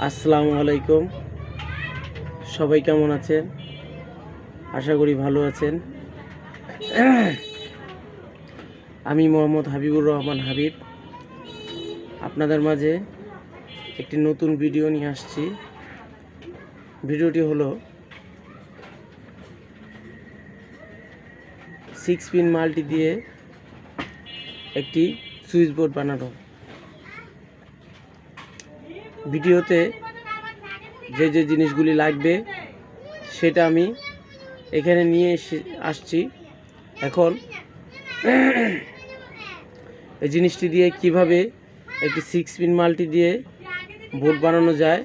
আসসালামু আলাইকুম। সবাই কেমন আছেন? আশা করি ভালো আছেন। আমি মোহাম্মদ হাবিবুর রহমান হাবিব আপনাদের মাঝে একটি নতুন ভিডিও নিয়ে আসছি। ভিডিওটি হলো 6 পিন মাল্টি দিয়ে একটি সুইচ বোর্ড বানানো। ভিডিওতে যে জিনিসগুলি লাগবে সেটা আমি এখানে নিয়ে আসছি। এখন এই জিনিসটি দিয়ে কিভাবে একটি 6 পিন মাল্টি দিয়ে বোর্ড বানানো যায়।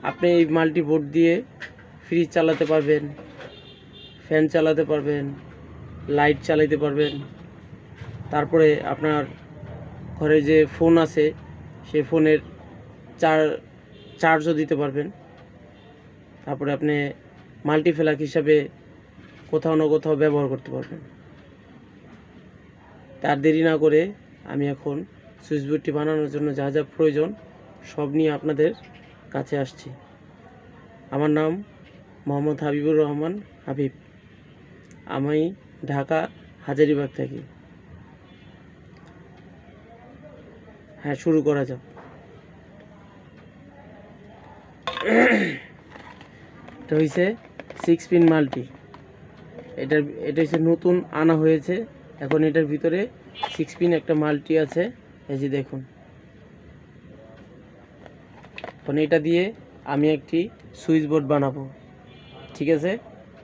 আপনি এই মাল্টি বোর্ড দিয়ে ফ্রিজ চালাতে পারবেন, ফ্যান চালাতে পারবেন, লাইট চালাতে পারবেন। তারপরে আপনার ঘরে যে ফোন আছে সেই ফোনের চার্জও দিতে পারবেন। তারপরে আপনি মাল্টিপ্লাগ হিসাবে কোথাও না কোথাও ব্যবহার করতে পারবেন। তার দেরি না করে আমি এখন সুইচ বোর্ডটি বানানোর জন্য যা যা প্রয়োজন সব নিয়ে আপনাদের কাছে আসছি। আমার নাম মোহাম্মদ হাবিবুর রহমান হাবিব। আমি ঢাকা হাজারীবাগ থাকি। হ্যাঁ, শুরু করা যাক। এটা হয়েছে 6 পিন মাল্টি। এটা হচ্ছে নতুন আনা হয়েছে। এখন এটার ভিতরে 6 পিন একটা মাল্টি আছে, এই যে দেখুন। এখন এটা দিয়ে আমি একটি সুইচ বোর্ড বানাবো। ঠিক আছে,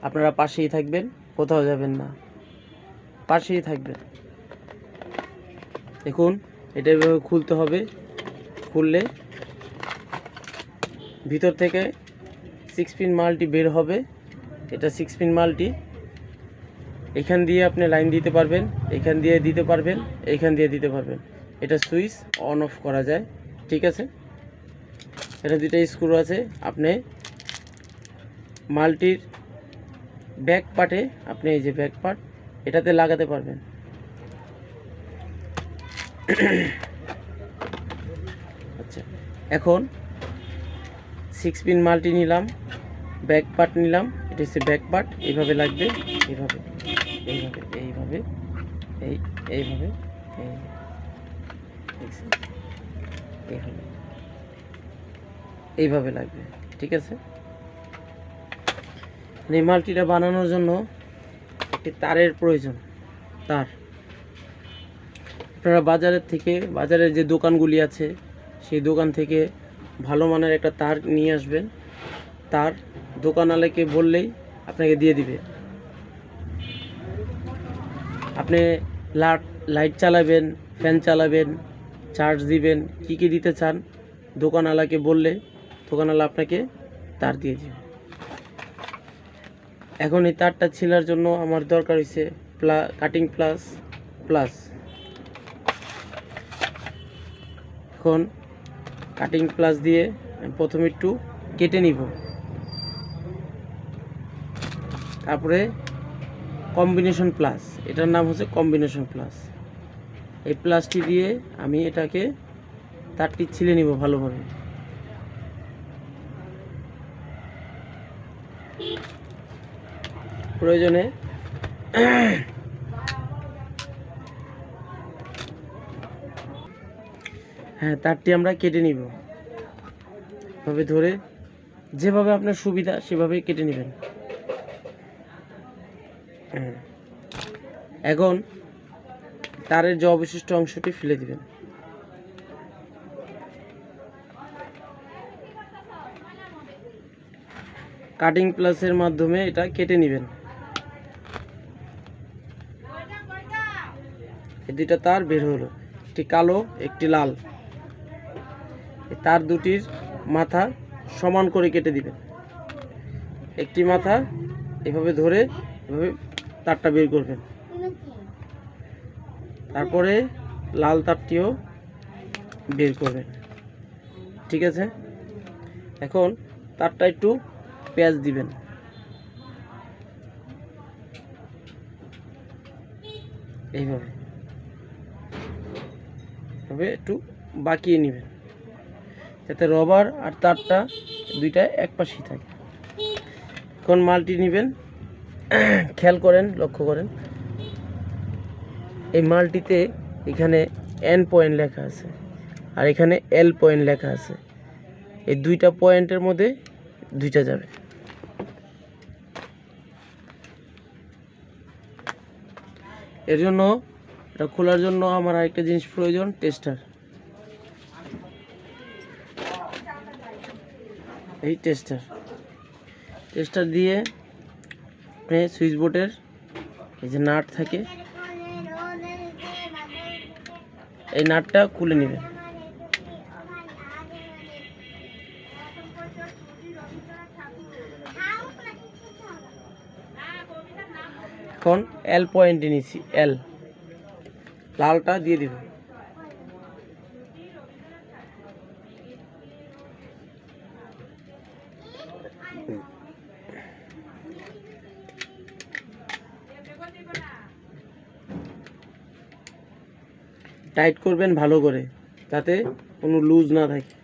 আপনারা পাশেই থাকবেন, কোথাও যাবেন না, পাশেই থাকবেন। দেখুন, এটা এভাবে খুলতে হবে। খুললে ভিতর থেকে 6 পিন মাল্টি বের হবে। এটা 6 পিন মাল্টি। এখান দিয়ে আপনি লাইন দিতে পারবেন, এখান দিয়ে দিতে পারবেন, এইখান দিয়ে দিতে পারবেন। এটা সুইচ অন অফ করা যায়। ঠিক আছে, এটা দুইটা স্ক্রু আছে। আপনি মাল্টির ব্যাক পার্টে, আপনি এই যে ব্যাক পার্ট, এটাতে লাগাতে পারবেন। আচ্ছা, এখন 6 পিন মাল্টি নিলাম, ব্যাক পার্ট নিলাম। এটা হচ্ছে ব্যাক পার্ট। এইভাবে লাগবে, এইভাবে এইভাবে এইভাবে এইভাবে এইভাবে এইভাবে লাগবে। ঠিক আছে, এই মাল্টিটা বানানোর জন্য একটি তারের প্রয়োজন। তার আপনারা বাজারের যে দোকানগুলি আছে সেই দোকান থেকে ভালো মানের একটা তার নিয়ে আসবেন। তার দোকানওয়ালাকে বললেই আপনাকে দিয়ে দিবে। আপনি লাইট চালাবেন, ফ্যান চালাবেন, চার্জ দিবেন, কী দিতে চান দোকানওয়ালাকে বললে দোকানওয়ালা আপনাকে তার দিয়ে দিবে। এখন এই তারটা ছিলার জন্য আমার দরকার হয়েছে কাটিং প্লাস। এখন কাটিং প্লাস দিয়ে প্রথমে একটু কেটে নিব। তারপরে কম্বিনেশন প্লাস, এটার নাম হচ্ছে কম্বিনেশন প্লাস। এই প্লাসটি দিয়ে আমি এটাকে তারটি ছিলে নিব ভালোভাবে। প্রয়োজনে হ্যাঁ, তারটি আমরা কেটে নিব এভাবে ধরে, যেভাবে আপনার সুবিধা সেভাবেই কেটে নেবেন। এখন তারের যে অবশিষ্ট অংশটি ফেলে দিবেন। কাটিং প্লাসের মাধ্যমে এটা কেটে নেবেন। এই দুইটা তার বের হলো, একটি কালো একটি লাল। এই তার দুটির মাথা সমান করে কেটে দিবেন। একটি মাথা এভাবে ধরে এভাবে তারটা বের করবেন। তারপরে লাল তারটিও বের করবেন। ঠিক আছে, এখন তারটা একটু পেঁয়াজ দিবেন। এইভাবে একটু বাঁকিয়ে নেবেন যাতে রবার আর তারটা দুইটা এক পাশেই থাকে। এখন মালটি নেবেন, খেয়াল করেন, লক্ষ্য করেন, এই মালটিতে এখানে এন পয়েন্ট লেখা আছে আর এখানে এল পয়েন্ট লেখা আছে। এই দুইটা পয়েন্টের মধ্যে দুইটা যাবে। এর জন্য এটা খোলার জন্য আমার আরেকটা জিনিস প্রয়োজন, টেস্টার। এই টেস্টার দিয়ে আপনি সুইচ বোর্ডের এই যে নাট থাকে, এই নাটটা খুলে নেবেন। এখন এল পয়েন্টে নিচ্ছি, এল লালটা দিয়ে দিব। টাইট করবেন ভালো করে, যাতে কোনো লুজ না থাকে।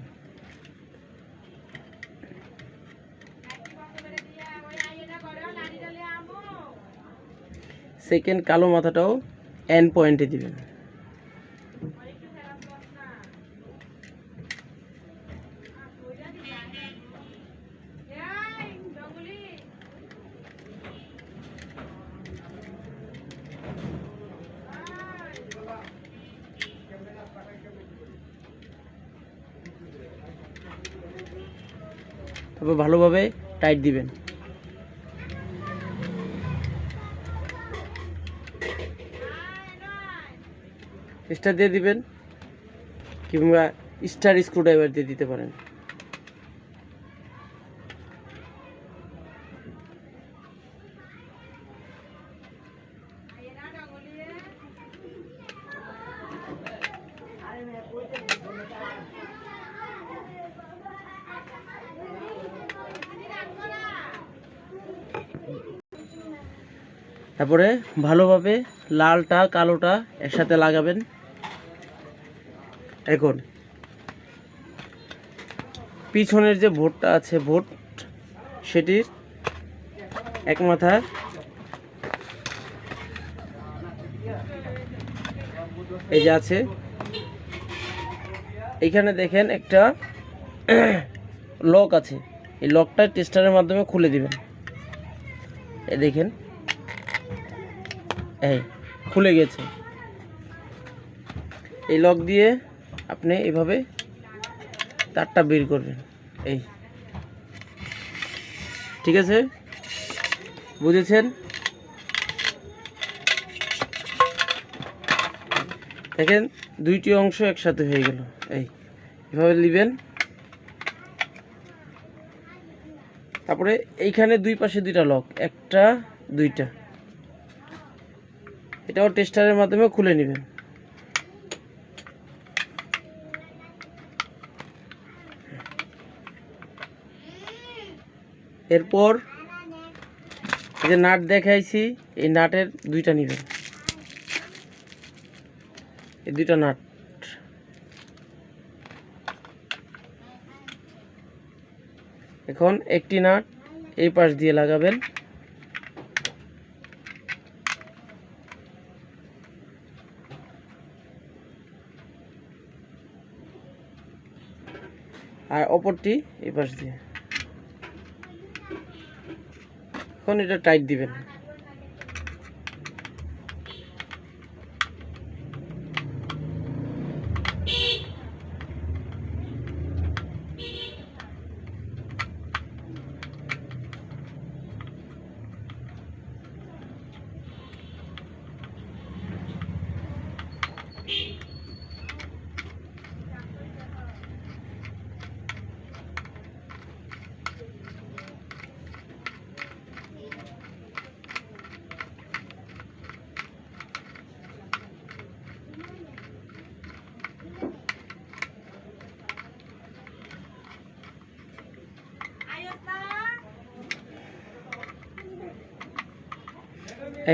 সেকেন্ড কালো মাথাটাও এন পয়েন্টে দিবেন। তারপর ভালোভাবে টাইট দিবেন। স্টার দিয়ে দিবেন কিংবা স্টার স্ক্রুড্রাইভার দিয়ে দিতে পারেন। তারপরে ভালোভাবে লালটা কালোটা একসাথে লাগাবেন। এখন পিছনের যে বোর্ডটা আছে, বোর্ড সেটির এক মাথা এই যে আছে, এইখানে দেখেন একটা লক আছে, এই লকটা টেস্টারের মাধ্যমে খুলে দিবেন। এই দেখেন, এই খুলে গেছে। এই লক দিয়ে আপনি এভাবে তারটা বের করবেন। এই ঠিক আছে, বুঝেছেন? দেখেন দুইটি অংশ একসাথে হয়ে গেল। এই এভাবে নেবেন। তারপরে এইখানে দুই পাশে দুইটা লক, একটা দুইটা, এটাও টেস্টারের মাধ্যমে খুলে নেবেন। এরপর এই যে নাট দেখাইছি, এই নাটের দুইটা নেবেন, এই দুইটা নাট। এখন একটি নাট এই পাশ দিয়ে লাগাবেন, আর অপরটি এই পাশ দিয়ে। এখন এটা টাইট দিবেন।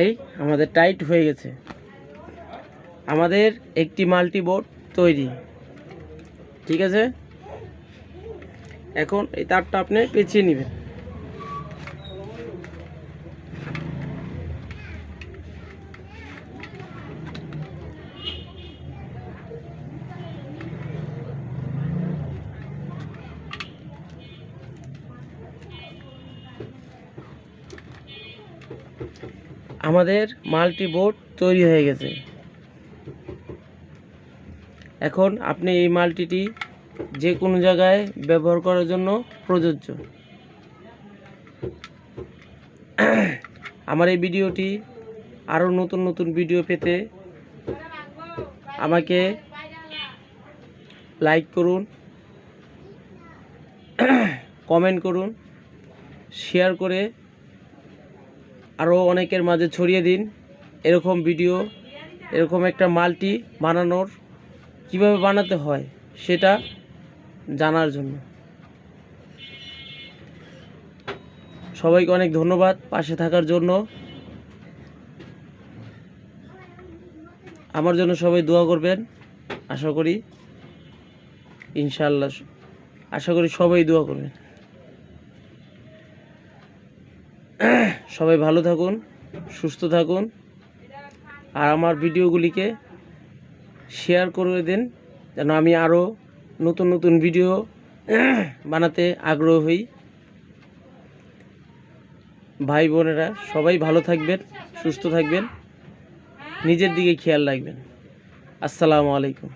এই আমাদের টাইট হয়ে গেছে, আমাদের একটি মাল্টি বোর্ড তৈরি। ঠিক আছে। এখন এই তারটা আপনি পেঁচিয়ে নেবেন। আমাদের মাল্টি বোর্ড তৈরি হয়ে গেছে। এখন আপনি এই মাল্টিটি যে কোনো জায়গায় ব্যবহার করার জন্য প্রযোজ্য। আমার এই ভিডিওটি আরও নতুন নতুন ভিডিও পেতে আমাকে লাইক করুন, কমেন্ট করুন, শেয়ার করে আরও অনেকের মাঝে ছড়িয়ে দিন। এরকম ভিডিও, এরকম একটা মাল্টি বানানোর কিভাবে বানাতে হয় সেটা জানার জন্য। সবাইকে অনেক ধন্যবাদ পাশে থাকার জন্য। আমার জন্য সবাই দোয়া করবেন, আশা করি ইনশাআল্লাহ, আশা করি সবাই দোয়া করবেন। সবাই ভালো থাকুন, সুস্থ থাকুন, আর আমার ভিডিওগুলিকে শেয়ার করে দিন যেন আমি আরও নতুন নতুন ভিডিও বানাতে আগ্রহ হই। ভাই বোনেরা সবাই ভালো থাকবেন, সুস্থ থাকবেন, নিজের দিকে খেয়াল রাখবেন। আসসালামু আলাইকুম।